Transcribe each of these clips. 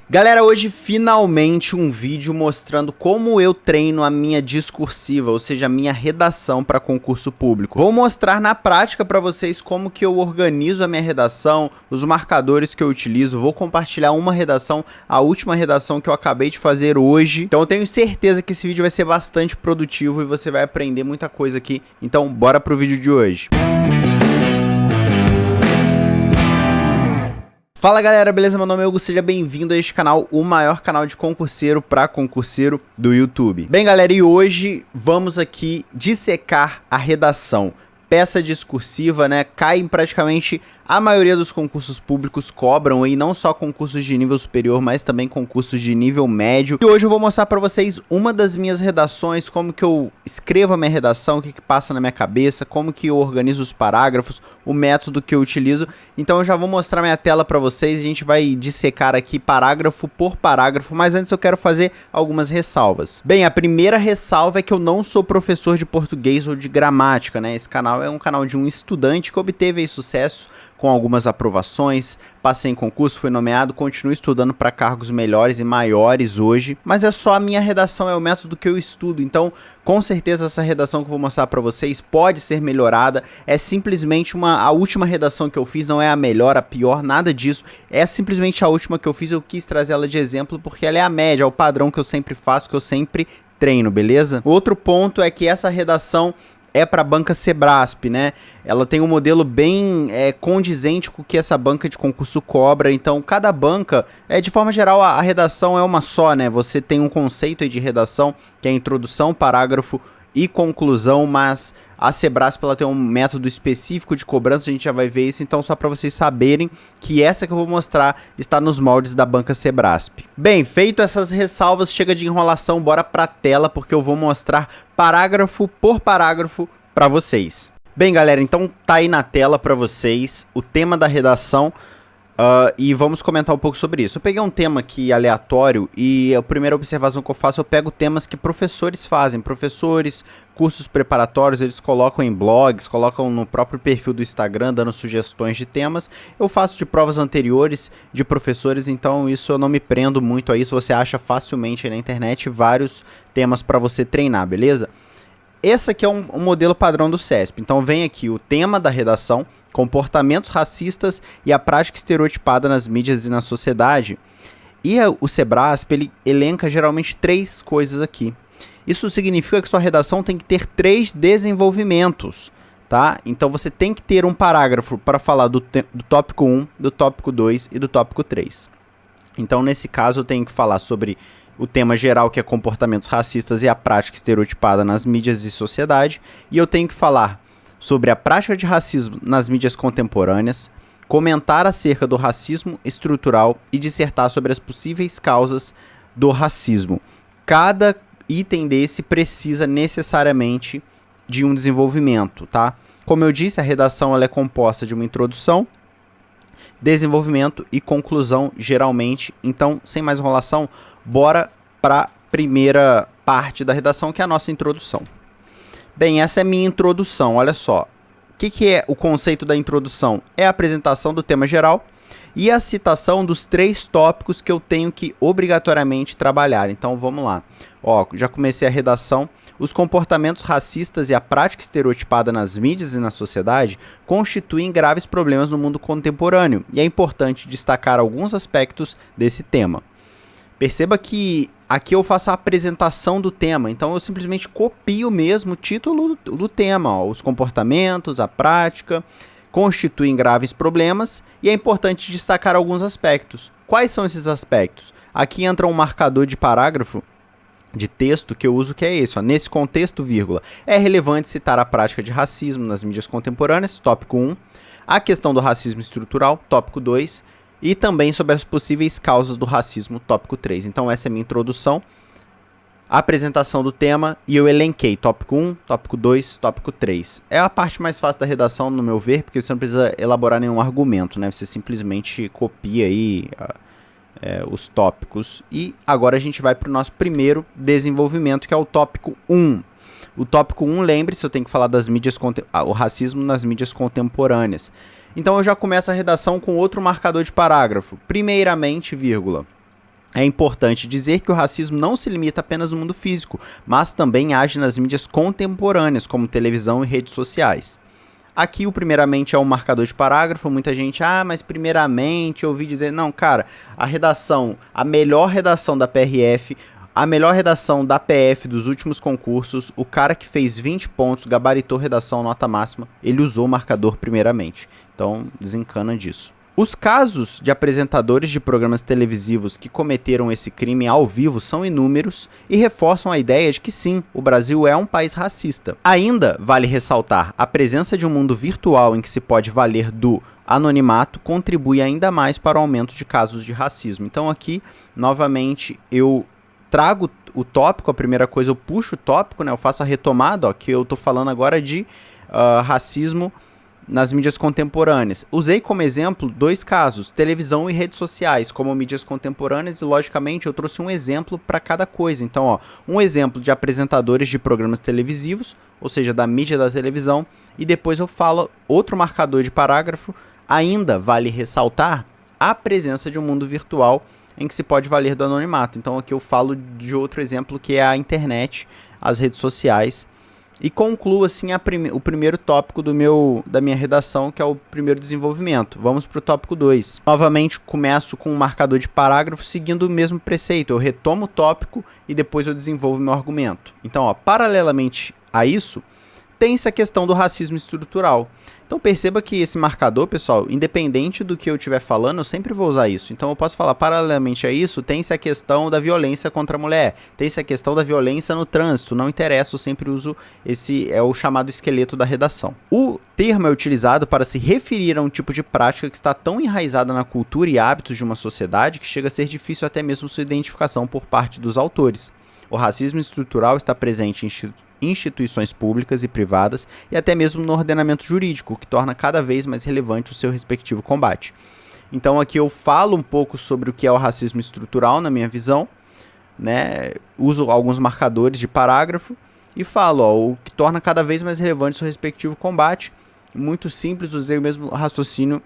Galera, hoje finalmente um vídeo mostrando como eu treino a minha discursiva, ou seja, a minha redação para concurso público. Vou mostrar na prática para vocês como que eu organizo a minha redação, os marcadores que eu utilizo, vou compartilhar uma redação, a última redação que eu acabei de fazer hoje. Então eu tenho certeza que esse vídeo vai ser bastante produtivo e você vai aprender muita coisa aqui. Então bora pro vídeo de hoje. Fala galera, beleza? Meu nome é Hugo, seja bem-vindo a este canal, o maior canal de concurseiro para concurseiro do YouTube. Bem galera, e hoje vamos aqui dissecar a redação. Peça discursiva, né? Cai em praticamente a maioria dos concursos públicos cobram aí, não só concursos de nível superior, mas também concursos de nível médio. E hoje eu vou mostrar para vocês uma das minhas redações, como que eu escrevo a minha redação, o que passa na minha cabeça, como que eu organizo os parágrafos, o método que eu utilizo. Então eu já vou mostrar minha tela para vocês e a gente vai dissecar aqui parágrafo por parágrafo, mas antes eu quero fazer algumas ressalvas. Bem, a primeira ressalva é que eu não sou professor de português ou de gramática, né? Esse canal é um canal de um estudante que obteve aí sucesso com algumas aprovações, passei em concurso, fui nomeado, continuo estudando para cargos melhores e maiores hoje, mas é só a minha redação, é o método que eu estudo, então com certeza essa redação que eu vou mostrar para vocês pode ser melhorada, é simplesmente a última redação que eu fiz, não é a melhor, a pior, nada disso, é simplesmente a última que eu fiz, eu quis trazer ela de exemplo porque ela é a média, é o padrão que eu sempre faço, que eu sempre treino, beleza? Outro ponto é que essa redação é para a banca Sebrasp, né? Ela tem um modelo bem condizente com o que essa banca de concurso cobra, então cada banca, de forma geral, a redação é uma só, né? Você tem um conceito aí de redação, que é introdução, parágrafo e conclusão, mas a Sebrasp ela tem um método específico de cobrança, a gente já vai ver isso, então só para vocês saberem que essa que eu vou mostrar está nos moldes da banca Sebrasp. Bem, feito essas ressalvas, chega de enrolação, bora pra tela, porque eu vou mostrar parágrafo por parágrafo para vocês. Bem galera, então tá aí na tela para vocês o tema da redação. E vamos comentar um pouco sobre isso. Eu peguei um tema aqui aleatório e a primeira observação que eu faço, eu pego temas que professores fazem. Professores, cursos preparatórios, eles colocam em blogs, colocam no próprio perfil do Instagram, dando sugestões de temas. Eu faço de provas anteriores de professores, então isso eu não me prendo muito a isso. Você acha facilmente aí na internet vários temas para você treinar, beleza? Esse aqui é um modelo padrão do CESP. Então vem aqui o tema da redação, comportamentos racistas e a prática estereotipada nas mídias e na sociedade. E o Sebrasp, ele elenca geralmente 3 coisas aqui. Isso significa que sua redação tem que ter 3 desenvolvimentos, tá? Então você tem que ter um parágrafo para falar do tópico 1, do tópico 2 e do tópico 3. Então nesse caso eu tenho que falar sobre o tema geral, que é comportamentos racistas e a prática estereotipada nas mídias e sociedade. E eu tenho que falar sobre a prática de racismo nas mídias contemporâneas, comentar acerca do racismo estrutural e dissertar sobre as possíveis causas do racismo. Cada item desse precisa necessariamente de um desenvolvimento, tá? Como eu disse, a redação ela é composta de uma introdução, desenvolvimento e conclusão, geralmente. Então, sem mais enrolação, bora para a primeira parte da redação, que é a nossa introdução. Bem, essa é a minha introdução, olha só. O que é o conceito da introdução? É a apresentação do tema geral e a citação dos 3 tópicos que eu tenho que obrigatoriamente trabalhar. Então, vamos lá. Ó, já comecei a redação. Os comportamentos racistas e a prática estereotipada nas mídias e na sociedade constituem graves problemas no mundo contemporâneo, e é importante destacar alguns aspectos desse tema. Perceba que aqui eu faço a apresentação do tema, então eu simplesmente copio mesmo o título do tema, ó, os comportamentos, a prática, constituem graves problemas e é importante destacar alguns aspectos. Quais são esses aspectos? Aqui entra um marcador de parágrafo de texto que eu uso, que é esse, ó, nesse contexto, vírgula, é relevante citar a prática de racismo nas mídias contemporâneas, tópico 1, a questão do racismo estrutural, tópico 2, e também sobre as possíveis causas do racismo, tópico 3. Então essa é a minha introdução, a apresentação do tema, e eu elenquei tópico 1, tópico 2, tópico 3. É a parte mais fácil da redação, no meu ver, porque você não precisa elaborar nenhum argumento, né? Você simplesmente copia aí os tópicos. E agora a gente vai para o nosso primeiro desenvolvimento, que é o tópico 1. O tópico 1, lembre-se, eu tenho que falar das mídias o racismo nas mídias contemporâneas. Então eu já começo a redação com outro marcador de parágrafo. Primeiramente, vírgula, É importante dizer que o racismo não se limita apenas no mundo físico, mas também age nas mídias contemporâneas, como televisão e redes sociais. Aqui o primeiramente é um marcador de parágrafo, muita gente, mas primeiramente eu ouvi dizer, não, cara, a melhor redação da PRF, a melhor redação da PF dos últimos concursos, o cara que fez 20 pontos, gabaritou redação nota máxima, ele usou o marcador primeiramente. Então, desencana disso. Os casos de apresentadores de programas televisivos que cometeram esse crime ao vivo são inúmeros e reforçam a ideia de que sim, o Brasil é um país racista. Ainda vale ressaltar, a presença de um mundo virtual em que se pode valer do anonimato contribui ainda mais para o aumento de casos de racismo. Então aqui, novamente, eu trago o tópico, a primeira coisa eu puxo o tópico, né? Eu faço a retomada, que eu tô falando agora de racismo nas mídias contemporâneas. Usei como exemplo 2 casos, televisão e redes sociais, como mídias contemporâneas, e logicamente eu trouxe um exemplo para cada coisa. Então, um exemplo de apresentadores de programas televisivos, ou seja, da mídia da televisão, e depois eu falo outro marcador de parágrafo. Ainda vale ressaltar a presença de um mundo virtual em que se pode valer do anonimato. Então aqui eu falo de outro exemplo, que é a internet, as redes sociais. E concluo assim o primeiro tópico da minha redação, que é o primeiro desenvolvimento. Vamos para o tópico 2. Novamente começo com um marcador de parágrafo seguindo o mesmo preceito. Eu retomo o tópico e depois eu desenvolvo meu argumento. Então, paralelamente a isso, tem-se a questão do racismo estrutural. Então perceba que esse marcador, pessoal, independente do que eu estiver falando, eu sempre vou usar isso. Então eu posso falar, paralelamente a isso, tem-se a questão da violência contra a mulher, tem-se a questão da violência no trânsito, não interessa, eu sempre uso esse, é o chamado esqueleto da redação. O termo é utilizado para se referir a um tipo de prática que está tão enraizada na cultura e hábitos de uma sociedade que chega a ser difícil até mesmo sua identificação por parte dos autores. O racismo estrutural está presente em instituições públicas e privadas e até mesmo no ordenamento jurídico, o que torna cada vez mais relevante o seu respectivo combate. Então aqui eu falo um pouco sobre o que é o racismo estrutural na minha visão, né? Uso alguns marcadores de parágrafo e falo o que torna cada vez mais relevante o seu respectivo combate. Muito simples, usei o mesmo raciocínio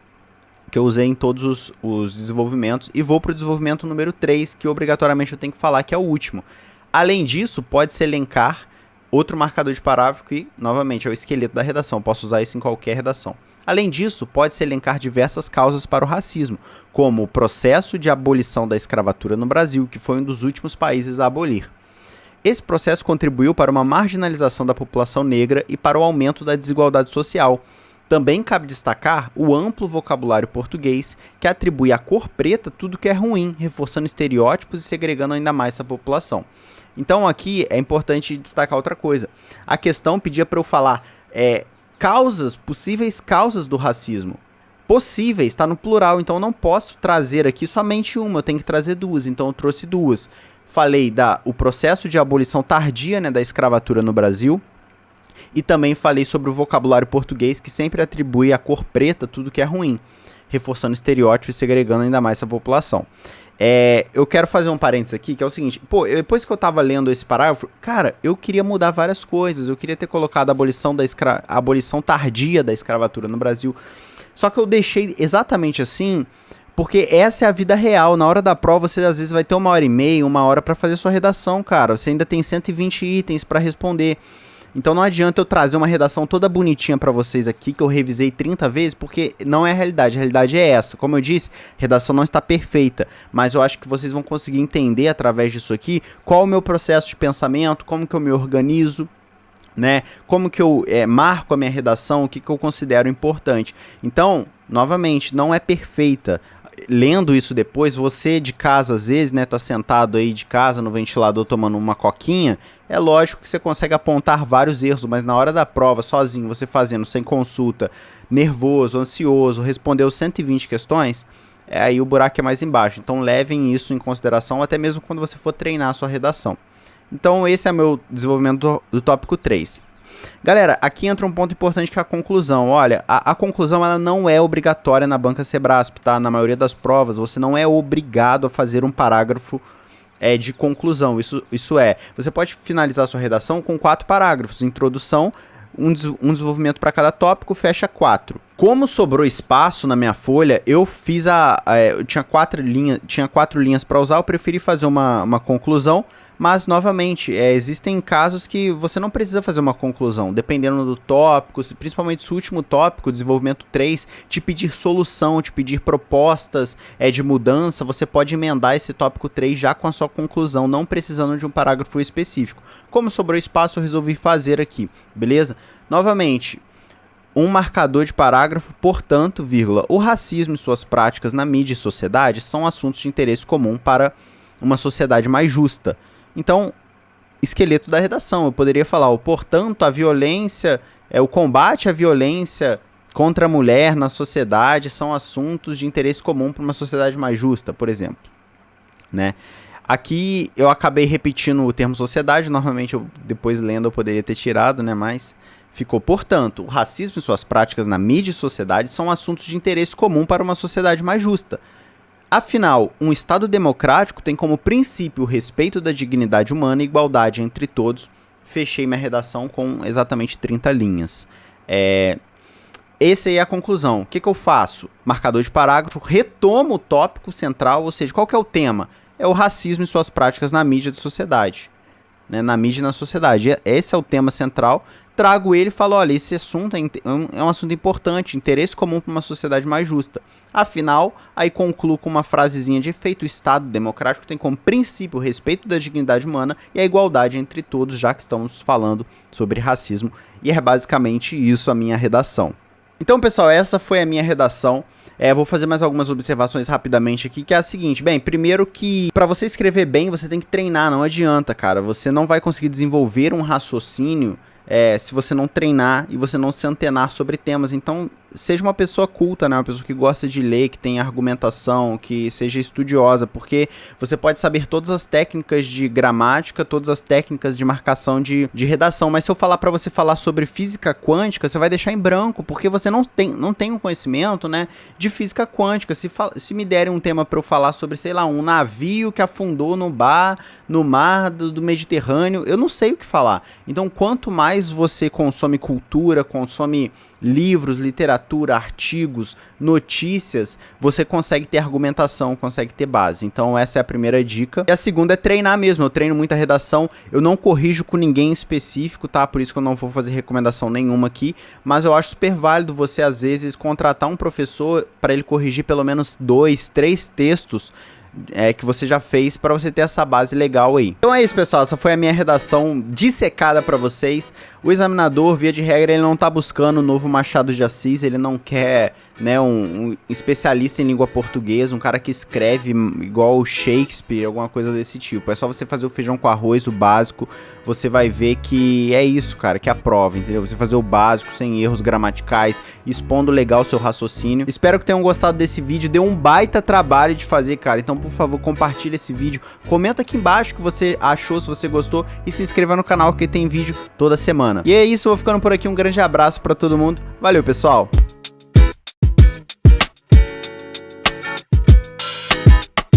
que eu usei em todos os desenvolvimentos e vou para o desenvolvimento número 3, que obrigatoriamente eu tenho que falar, que é o último. Além disso, pode-se elencar outro marcador de parágrafo que, novamente, é o esqueleto da redação. Posso usar isso em qualquer redação. Além disso, pode-se elencar diversas causas para o racismo, como o processo de abolição da escravatura no Brasil, que foi um dos últimos países a abolir. Esse processo contribuiu para uma marginalização da população negra e para o aumento da desigualdade social. Também cabe destacar o amplo vocabulário português, que atribui à cor preta tudo que é ruim, reforçando estereótipos e segregando ainda mais essa população. Então aqui é importante destacar outra coisa. A questão pedia para eu falar possíveis causas do racismo. Possíveis, está no plural, então eu não posso trazer aqui somente uma, eu tenho que trazer 2, então eu trouxe 2. Falei o processo de abolição tardia, né, da escravatura no Brasil, e também falei sobre o vocabulário português, que sempre atribui à cor preta tudo que é ruim, reforçando estereótipos e segregando ainda mais essa população. Eu quero fazer um parênteses aqui, que é o seguinte, depois que eu tava lendo esse parágrafo, cara, eu queria mudar várias coisas, eu queria ter colocado a abolição tardia da escravatura no Brasil, só que eu deixei exatamente assim, porque essa é a vida real. Na hora da prova, você às vezes vai ter 1h30, 1 hora pra fazer sua redação, cara, você ainda tem 120 itens pra responder. Então não adianta eu trazer uma redação toda bonitinha pra vocês aqui, que eu revisei 30 vezes, porque não é a realidade é essa. Como eu disse, a redação não está perfeita, mas eu acho que vocês vão conseguir entender através disso aqui qual é o meu processo de pensamento, como que eu me organizo, né? Como que eu marco a minha redação, o que eu considero importante. Então, novamente, não é perfeita. Lendo isso depois, você de casa às vezes, né, tá sentado aí de casa no ventilador tomando uma coquinha, é lógico que você consegue apontar vários erros, mas na hora da prova, sozinho, você fazendo sem consulta, nervoso, ansioso, respondeu 120 questões, aí o buraco é mais embaixo. Então levem isso em consideração até mesmo quando você for treinar a sua redação. Então esse é meu desenvolvimento do tópico 3. Galera, aqui entra um ponto importante que é a conclusão. Olha, a conclusão ela não é obrigatória na banca Sebrasp, tá? Na maioria das provas, você não é obrigado a fazer um parágrafo de conclusão. Você pode finalizar sua redação com 4 parágrafos. Introdução, um desenvolvimento para cada tópico, fecha 4. Como sobrou espaço na minha folha, eu fiz eu tinha 4 linhas para usar, eu preferi fazer uma conclusão, mas novamente, existem casos que você não precisa fazer uma conclusão, dependendo do tópico, principalmente se o último tópico, desenvolvimento 3, te pedir solução, te pedir propostas de mudança, você pode emendar esse tópico 3 já com a sua conclusão, não precisando de um parágrafo específico. Como sobrou espaço, eu resolvi fazer aqui, beleza? Novamente, um marcador de parágrafo, portanto, vírgula, o racismo e suas práticas na mídia e sociedade são assuntos de interesse comum para uma sociedade mais justa. Então, esqueleto da redação, eu poderia falar, portanto, a violência, o combate à violência contra a mulher na sociedade são assuntos de interesse comum para uma sociedade mais justa, por exemplo, né? Aqui eu acabei repetindo o termo sociedade, normalmente depois lendo eu poderia ter tirado, né, mas ficou, portanto, o racismo e suas práticas na mídia e sociedade são assuntos de interesse comum para uma sociedade mais justa. Afinal, um Estado democrático tem como princípio o respeito da dignidade humana e igualdade entre todos. Fechei minha redação com exatamente 30 linhas. Essa aí é a conclusão. O que eu faço? Marcador de parágrafo, retomo o tópico central, ou seja, qual que é o tema? É o racismo e suas práticas na mídia e sociedade. Né? Na mídia e na sociedade. Esse é o tema central. Trago ele e falo, olha, esse assunto é um assunto importante, interesse comum para uma sociedade mais justa. Afinal, aí concluo com uma frasezinha de efeito: o Estado democrático tem como princípio o respeito da dignidade humana e a igualdade entre todos, já que estamos falando sobre racismo. E é basicamente isso a minha redação. Então, pessoal, essa foi a minha redação. Vou fazer mais algumas observações rapidamente aqui, que é a seguinte. Bem, primeiro que para você escrever bem, você tem que treinar, não adianta, cara. Você não vai conseguir desenvolver um raciocínio se você não treinar e você não se antenar sobre temas. Então, seja uma pessoa culta, né? Uma pessoa que gosta de ler, que tem argumentação, que seja estudiosa, porque você pode saber todas as técnicas de gramática, todas as técnicas de marcação de redação, mas se eu falar para você falar sobre física quântica, você vai deixar em branco, porque você não tem um conhecimento, né, de física quântica. Se me derem um tema para eu falar sobre, sei lá, um navio que afundou no mar do Mediterrâneo, eu não sei o que falar. Então, quanto mais você consome cultura, consome livros, literatura, artigos, notícias, você consegue ter argumentação, consegue ter base. Então essa é a primeira dica. E a segunda é treinar mesmo. Eu treino muita redação, eu não corrijo com ninguém específico, tá? Por isso que eu não vou fazer recomendação nenhuma aqui, mas eu acho super válido você às vezes contratar um professor para ele corrigir pelo menos 2, 3 textos que você já fez, para você ter essa base legal aí. Então é isso, pessoal, essa foi a minha redação dissecada para vocês. O examinador, via de regra, ele não tá buscando o novo Machado de Assis, ele não quer, né, um especialista em língua portuguesa, um cara que escreve igual o Shakespeare, alguma coisa desse tipo. É só você fazer o feijão com arroz, o básico, você vai ver que é isso, cara, que é a prova, entendeu? Você fazer o básico, sem erros gramaticais, expondo legal o seu raciocínio. Espero que tenham gostado desse vídeo, deu um baita trabalho de fazer, cara, então por favor, compartilha esse vídeo, comenta aqui embaixo o que você achou, se você gostou, e se inscreva no canal que tem vídeo toda semana. E é isso, eu vou ficando por aqui, um grande abraço pra todo mundo, valeu, pessoal!